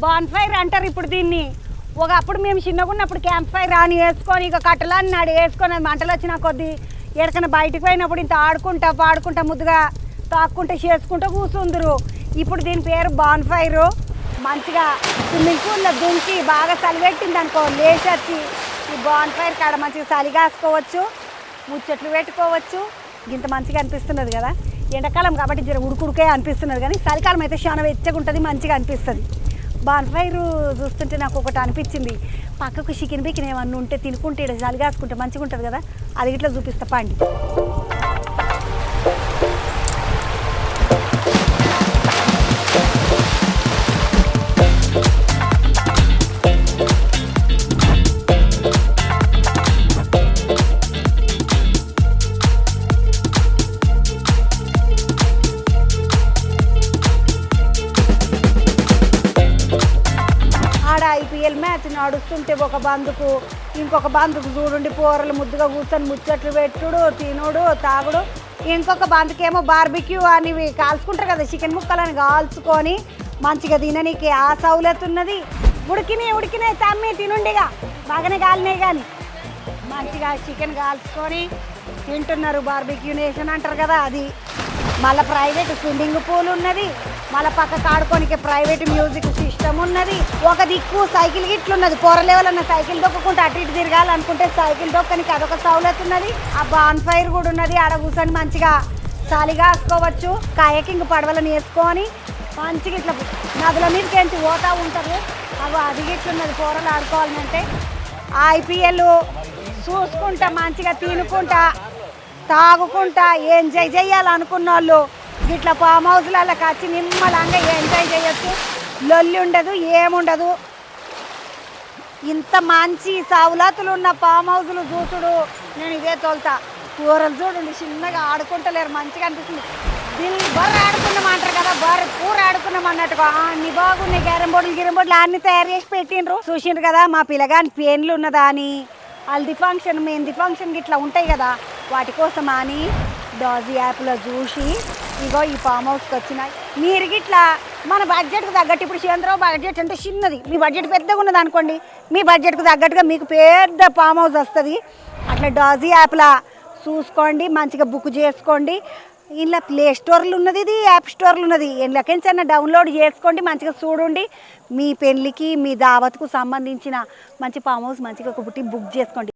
Bonfire అంటారు ఇప్పుడు దీన్ని. ఒకప్పుడు మేము చిన్నగా ఉన్నప్పుడు క్యాంప్ ఫైర్ అని వేసుకొని ఇక కట్టలాన్ని నాడు వేసుకొని మంటలు వచ్చిన కొద్దీ ఎక్కడికైనా బయటకు పోయినప్పుడు ఇంత ఆడుకుంటా పాడుకుంటా ముద్దుగా తాక్కుంటా చేసుకుంటూ కూర్చుందరు. ఇప్పుడు దీని పేరు బాన్ఫైరు. మంచిగా స్విమ్మింగ్ పూల్లో దుంకి బాగా చలి పెట్టింది అనుకో, లేచొచ్చి ఈ బాన్ఫైర్ కాడ మంచిగా చలి కాసుకోవచ్చు, ముచ్చట్లు పెట్టుకోవచ్చు. ఇంత మంచిగా అనిపిస్తున్నది కదా. ఎండాకాలం కాబట్టి జర ఉడుకుడుకే అనిపిస్తున్నది, కానీ చలికాలం అయితే చాలా వెచ్చగా ఉంటుంది, మంచిగా అనిపిస్తుంది. బాన్ఫైర్ చూస్తుంటే నాకు ఒకటి అనిపించింది, పక్కకు చికెన్ బికెన్ ఏమన్నా ఉంటే తినుకుంటే ఇక్కడ చలి కాసుకుంటే మంచిగా ఉంటుంది కదా, అది ఇట్లా చూపిస్తా పండి. ఐపీఎల్ మ్యాచ్ నడుస్తుంటే ఒక బందుకు ఇంకొక బందుకు చూడండి పోరలు ముద్దుగా కూర్చొని ముచ్చట్లు పెట్టుడు, తినుడు, తాగుడు. ఇంకొక బందుకేమో బార్బిక్యూ అని కాల్చుకుంటారు కదా, చికెన్ ముక్కలని కాల్చుకొని మంచిగా తిననీకి ఆ సౌలత్ ఉన్నది. ఉడికినాయి తమ్మి తినుండిగా బాగానే కాలినాయి, కానీ మంచిగా చికెన్ కాల్చుకొని తింటున్నారు. బార్బిక్యూ నేషన్ అంటారు కదా అది. మళ్ళీ ప్రైవేట్ స్విమ్మింగ్ పూల్ ఉన్నది, మళ్ళీ పక్కకు ఆడుకోనికి ప్రైవేట్ మ్యూజిక్ సిస్టమ్ ఉన్నది. ఒక దిక్కు సైకిల్ గిట్లున్నది, పొరలేవలన్న సైకిల్ దొక్కకుంటే అటు ఇటు తిరగాలనుకుంటే సైకిల్ దొక్కనికి అదొక సౌలత్ ఉన్నది. ఆ బాన్ఫైర్ కూడా ఉన్నది, ఆడ కూర్చొని మంచిగా చలిగా వేసుకోవచ్చు. కయాకింగ్ పడవలను వేసుకొని మంచిగా ఇట్లా నదుల మీదకి పోతూ ఉంటుంది. అది గిట్లున్నది పొరలు ఆడుకోవాలంటే. ఐపీఎల్ చూసుకుంటా మంచిగా తినుకుంటా తాగుకుంటా ఎంజాయ్ చేయాలనుకున్న వాళ్ళు ఇట్లా ఫామ్ హౌస్లకి వచ్చి నిమ్మలంగా ఎంజాయ్ చేయొచ్చు. లొల్లి ఉండదు, ఏముండదు. ఇంత మంచి సౌలతులు ఉన్న ఫామ్ హౌస్లు చూసుడు నేను ఇదే తోలుతా. కూరలు చూడండి చిన్నగా ఆడుకుంటలేరు, మంచిగా అనిపిస్తుంది. దీన్ని బర్ర ఆడుకున్నామంటారు కదా, బర్ర కూర ఆడుకున్నాం అన్నట్టుగా అన్ని బాగున్నాయి. గిరంబోడ్లు అన్ని తయారు చేసి పెట్టిండ్రు. చూసిండ్రు కదా మా పిల్లగాని పెన్లు ఉన్నదా అని, హల్దీ ఫంక్షన్ మెహందీ ఫంక్షన్ ఇట్లా ఉంటాయి కదా, వాటి కోసం అని డాజీ యాప్లో చూసి ఇగో ఈ ఫామ్ హౌస్కి వచ్చినాయి. మీరు గిట్లా మన బడ్జెట్కి తగ్గట్టు, ఇప్పుడు చంద్రబాబు బడ్జెట్ అంటే చిన్నది, మీ బడ్జెట్ పెద్దగా ఉన్నది అనుకోండి, మీ బడ్జెట్కి తగ్గట్టుగా మీకు పెద్ద ఫామ్ హౌస్ వస్తుంది. అట్లా డాజీ యాప్లా చూసుకోండి, మంచిగా బుక్ చేసుకోండి. ఇలా ప్లే స్టోర్లు ఉన్నది, ఇది యాప్ స్టోర్లు ఉన్నది, ఎన్లకెంచన్నా డౌన్లోడ్ చేసుకోండి, మంచిగా చూడండి. మీ పెళ్ళికి మీ దావత్కు సంబంధించిన మంచి ఫామ్ హౌస్ మంచిగా ఒక బుక్ చేసుకోండి.